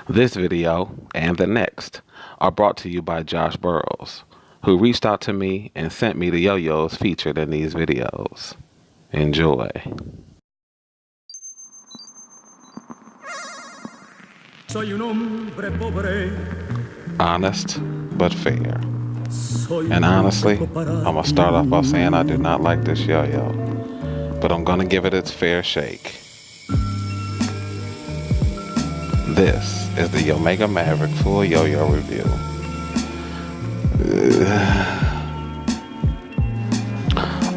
This video and the next are brought to you by Josh Burroughs, who reached out to me and sent me the yo-yos featured in these videos. Enjoy. Honest but fair. And honestly, I'm going to start off by saying I do not like this yo-yo, but I'm going to give it its fair shake. This is the Yomega Maverick full yo-yo review.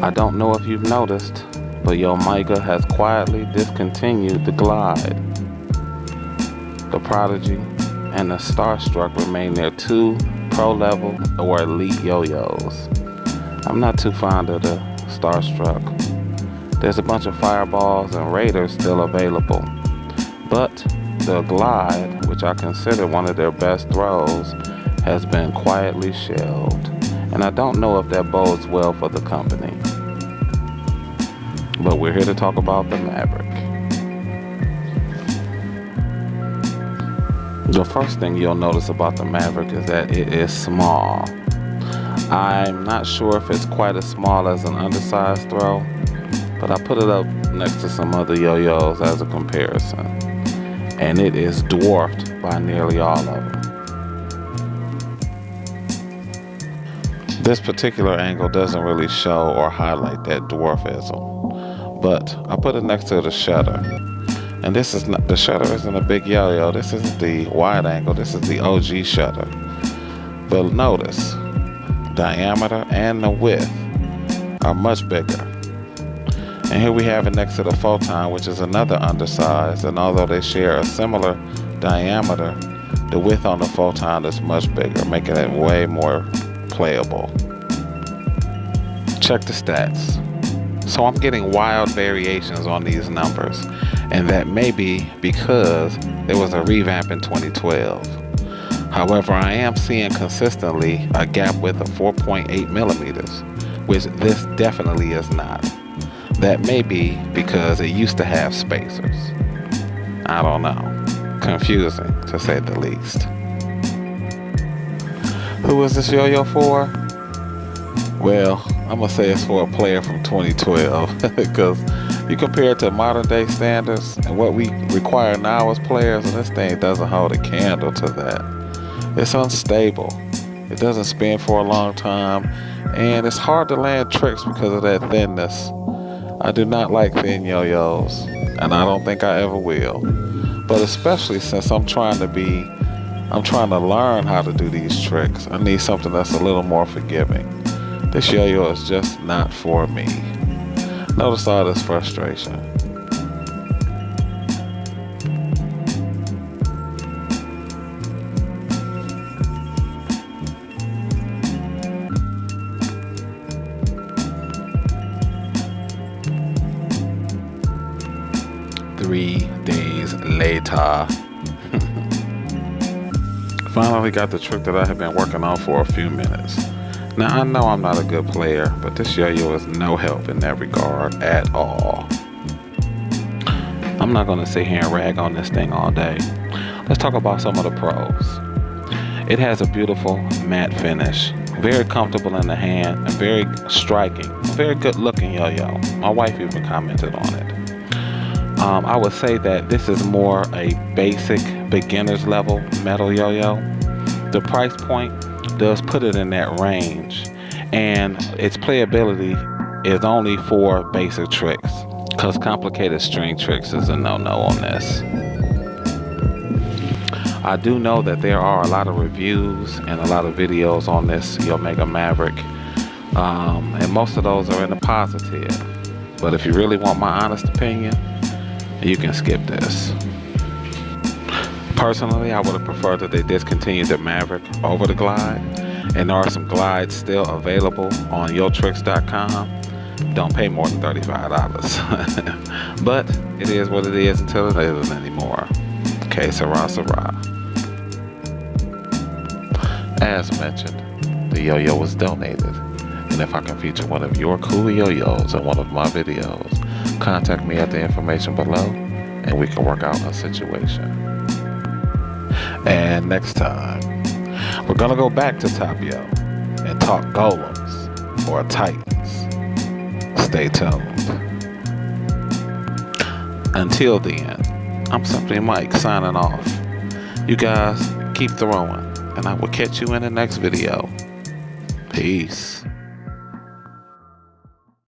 I don't know if you've noticed, but Yomega has quietly discontinued the Glide. The Prodigy and the Starstruck remain their two pro-level or elite yo-yos. I'm not too fond of the Starstruck. There's a bunch of Fireballs and Raiders still available, but the Glide, which I consider one of their best throws, has been quietly shelved, and I don't know if that bodes well for the company. But we're here to talk about the Maverick. The first thing you'll notice about the Maverick is that it is small. I'm not sure if it's quite as small as an undersized throw, but I put it up next to some other yo-yos as a comparison, and it is dwarfed by nearly all of them. This particular angle doesn't really show or highlight that dwarfism, but I put it next to the shutter. And this is not, the shutter isn't a big yo-yo. This isn't the wide angle. This is the OG shutter. But notice, diameter and the width are much bigger. And here we have it next to the Photon, which is another undersized. And although they share a similar diameter, the width on the Photon is much bigger, making it way more playable. Check the stats. So I'm getting wild variations on these numbers, and that may be because there was a revamp in 2012. However, I am seeing consistently a gap width of 4.8 millimeters, which this definitely is not. That may be because it used to have spacers. I don't know. Confusing, to say the least. Who is this yo-yo for? Well, I'm gonna say it's for a player from 2012 because you compare it to modern day standards and what we require now as players, and this thing doesn't hold a candle to that. It's unstable. It doesn't spin for a long time, and it's hard to land tricks because of that thinness. I do not like thin yo-yos, and I don't think I ever will. But especially since I'm trying to learn how to do these tricks, I need something that's a little more forgiving. This yo-yo is just not for me. Notice all this frustration. Three days later. Finally got the trick that I have been working on for a few minutes. Now I know I'm not a good player, but this yo-yo is no help in that regard at all. I'm not going to sit here and rag on this thing all day. Let's talk about some of the pros. It has a beautiful matte finish, very comfortable in the hand, and very striking, very good looking yo-yo. My wife even commented on it. I would say that this is more a basic beginner's level metal yo-yo. The price point does put it in that range, and its playability is only for basic tricks, because complicated string tricks is a no-no on this. I do know that there are a lot of reviews and a lot of videos on this Yomega Maverick, and most of those are in the positive, but if you really want my honest opinion, you can skip this. Personally, I would have preferred that they discontinued the Maverick over the Glide, and there are some Glides still available on yotricks.com. Don't pay more than $35. But it is what it is until it isn't anymore. Que sera, sera. As mentioned, the yo-yo was donated, and if I can feature one of your cool yo-yos in one of my videos, contact me at the information below, and we can work out a situation. And next time, we're gonna go back to Tapio and talk golems or titans. Stay tuned. Until then, I'm Simply Mike signing off. You guys keep throwing, and I will catch you in the next video. Peace.